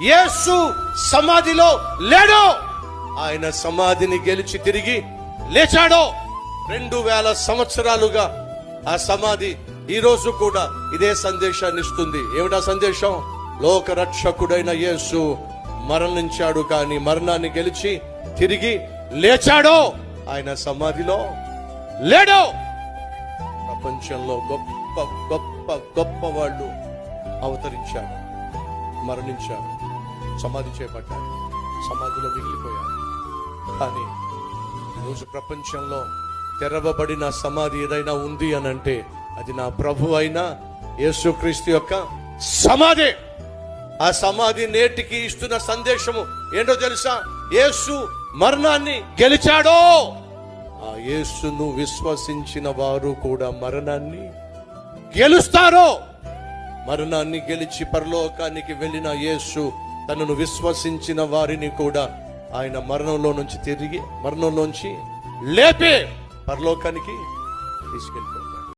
యేసు సమాధిలో లేడు. ఆయన సమాధిని గెలిచి తిరిగి లేచాడో. 2000 సంవత్సరాలుగా ఆ సమాధి ఈ రోజు కూడా ఇదే సందేశాన్ని ఇస్తుంది. ఏమిటా సందేశం? లోక రక్షకుడైన యేసు మరణించాడు, కానీ మరణాన్ని గెలిచి తిరిగి లేచాడో. ఆయన సమాధిలో లేడో. ప్రపంచంలో గొప్ప గొప్ప గొప్ప వాళ్ళు అవతరించారు, మరణించారు, సమాధి చేపట్టారు, సమాధిలో మిగిలిపోయారు. కానీ ఈరోజు ప్రపంచంలో తెరవబడిన సమాధి ఏదైనా ఉంది అని అంటే అది నా ప్రభు అయిన యేసుక్రీస్తు యొక్క సమాధి. ఆ సమాధి నేటికి ఇస్తున్న సందేశము ఏంటో తెలుసా? యేసు మరణాన్ని గెలిచాడో. ఆ యేసును విశ్వసించిన వారు కూడా మరణాన్ని గెలుస్తారో. మరణాన్ని గెలిచి పరలోకానికి వెళ్ళిన యేసు తనను విశ్వసించిన వారిని కూడా ఆయన మరణంలోంచి లేపి పరలోకానికి తీసుకెళ్ళిపోతాడు.